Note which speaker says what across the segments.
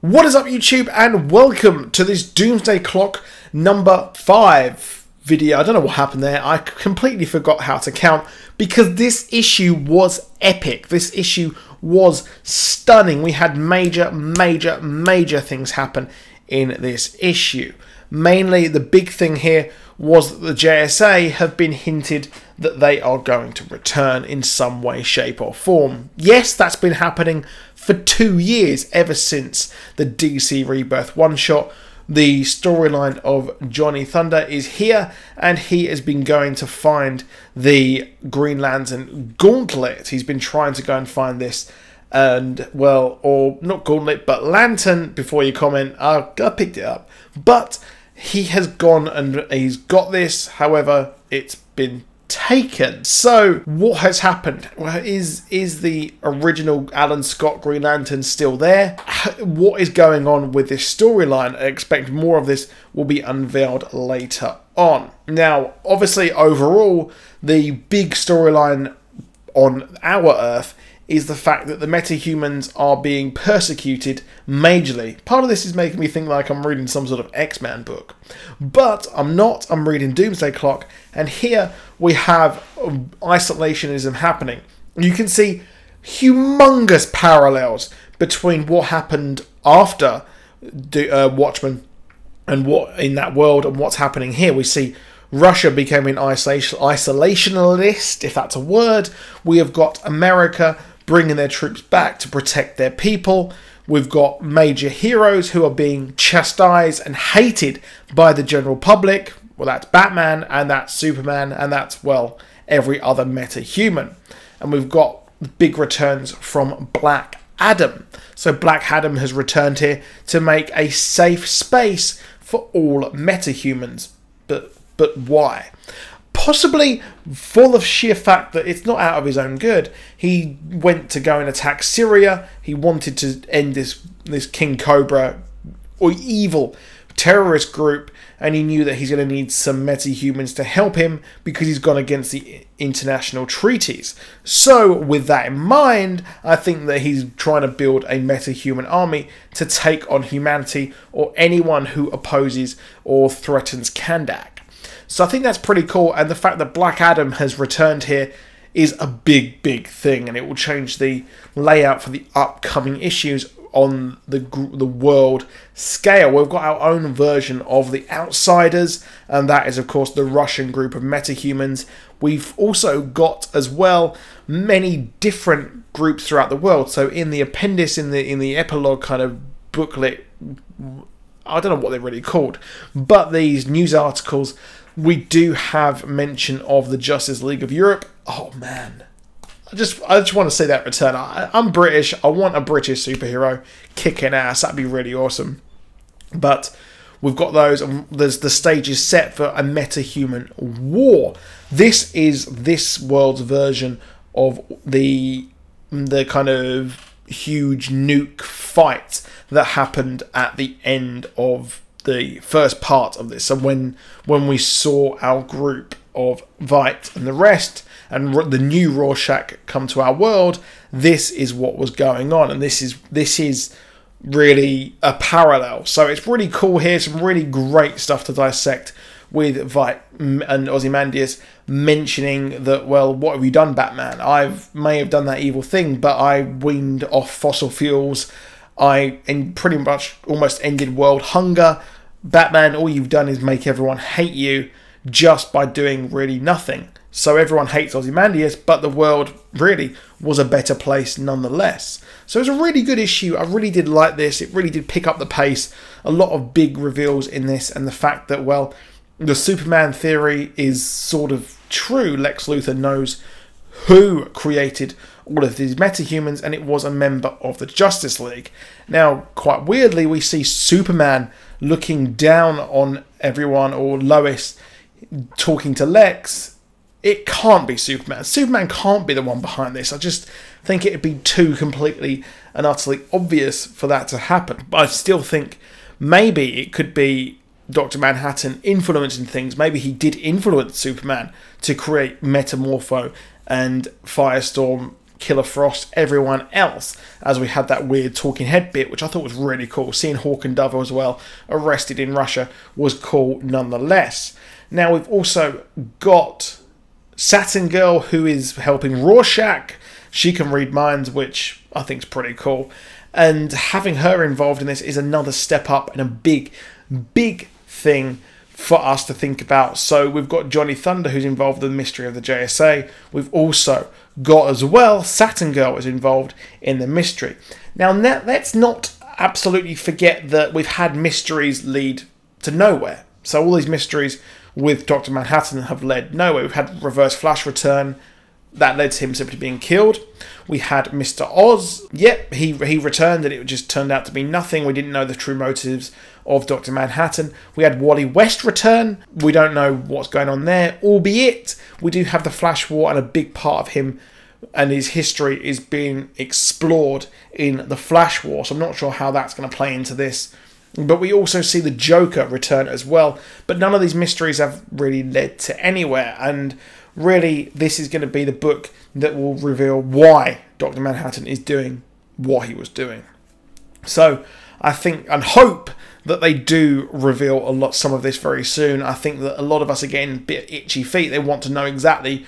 Speaker 1: What is up, YouTube, and welcome to this Doomsday Clock number 5 video. I don't know what happened there. I completely forgot how to count because this issue was epic. This issue was stunning. We had major things happen in this issue. Mainly, the big thing here was that the JSA have been hinted that they are going to return in some way, shape or form. Yes, that's been happening for 2 years, ever since the DC Rebirth one-shot. The storyline of Johnny Thunder is here, and he has been going to find the Green Lantern Gauntlet. He's been trying to go and find this, and, well, or not Gauntlet, but Lantern, before you comment. I picked it up. But he has gone and he's got this, however, it's been taken. So what has happened? Well, is the original Alan Scott Green Lantern still there? What is going on with this storyline? I expect more of this will be unveiled later on. Now, obviously, overall, the big storyline on our Earth is the fact that the metahumans are being persecuted majorly. Part of this is making me think like I'm reading some sort of X-Men book. But I'm not. I'm reading Doomsday Clock, and here we have isolationism happening. You can see humongous parallels between what happened after Watchmen and what in that world and what's happening here. We see Russia becoming isolationalist, if that's a word. We have got America bringing their troops back to protect their people. We've got major heroes who are being chastised and hated by the general public. Well, that's Batman, and that's Superman, and that's, well, every other meta-human. And we've got big returns from Black Adam. So Black Adam has returned here to make a safe space for all meta-humans. But why? Possibly for the sheer fact that it's not out of his own good. He went to go and attack Syria. He wanted to end this King Cobra or evil terrorist group, and he knew that he's going to need some meta-humans to help him because he's gone against the international treaties. So with that in mind, I think that he's trying to build a meta-human army to take on humanity or anyone who opposes or threatens Kandak. So I think that's pretty cool, and the fact that Black Adam has returned here is a big thing, and it will change the layout for the upcoming issues on the world scale. We've got our own version of the Outsiders, and that is of course the Russian group of metahumans. We've also got as well many different groups throughout the world. So in the appendix, in the epilogue kind of booklet, I don't know what they're really called, but these news articles, we do have mention of the Justice League of Europe. Oh man, I just want to see that return. I'm British. I want a British superhero kicking ass. That'd be really awesome. But we've got those, and the stage is set for a meta-human war. This is this world's version of the kind of huge nuke fight that happened at the end of the first part of this. So when we saw our group of Vite and the rest and the new Rorschach come to our world, this is what was going on, and this is really a parallel. So it's really cool here, some really great stuff to dissect with Vite and Ozymandias mentioning that, well, what have you done, Batman? I may have done that evil thing, but I weaned off fossil fuels. I pretty much almost ended world hunger. Batman, all you've done is make everyone hate you just by doing really nothing. So everyone hates Ozymandias, but the world really was a better place nonetheless. So it's a really good issue. I really did like this. It really did pick up the pace. A lot of big reveals in this, and the fact that, well, the Superman theory is sort of true. Lex Luthor knows who created all of these metahumans, and it was a member of the Justice League. Now, quite weirdly, we see Superman looking down on everyone, or Lois talking to Lex. It can't be Superman. Superman can't be the one behind this. I just think it'd be too completely and utterly obvious for that to happen. But I still think maybe it could be Dr. Manhattan influencing things. Maybe he did influence Superman to create Metamorpho and Firestorm Killer Frost, everyone else, as we had that weird talking head bit, which I thought was really cool. Seeing Hawk and Dove as well arrested in Russia was cool nonetheless. Now we've also got Saturn Girl, who is helping Rorschach. She can read minds, which I think is pretty cool. And having her involved in this is another step up and a big, big thing for us to think about. So we've got Johnny Thunder, who's involved in the mystery of the JSA. We've also got as well Saturn Girl is involved in the mystery. Now let's not absolutely forget that we've had mysteries lead to nowhere. So all these mysteries with Dr. Manhattan have led nowhere. We've had Reverse Flash return. That led to him simply being killed. We had Mr. Oz. Yep, he returned and it just turned out to be nothing. We didn't know the true motives of Dr. Manhattan. We had Wally West return. We don't know what's going on there, albeit we do have the Flash War, and a big part of him and his history is being explored in the Flash War. So I'm not sure how that's going to play into this. But we also see the Joker return as well. But none of these mysteries have really led to anywhere. And really, this is going to be the book that will reveal why Dr. Manhattan is doing what he was doing. So I think and hope that they do reveal some of this very soon. I think that a lot of us are getting a bit itchy feet. They want to know exactly,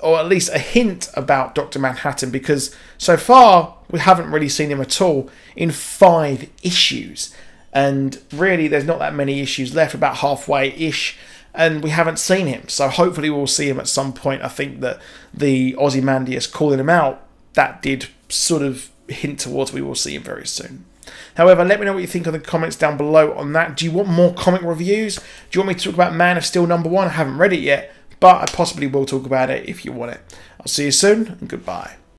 Speaker 1: or at least a hint about Dr. Manhattan, because so far we haven't really seen him at all in 5 issues. And really, there's not that many issues left, about halfway-ish, and we haven't seen him. So hopefully we'll see him at some point. I think that the Ozymandias calling him out, that did sort of hint towards we will see him very soon. However, let me know what you think in the comments down below on that. Do you want more comic reviews? Do you want me to talk about Man of Steel #1? I haven't read it yet, but I possibly will talk about it if you want it. I'll see you soon, and goodbye.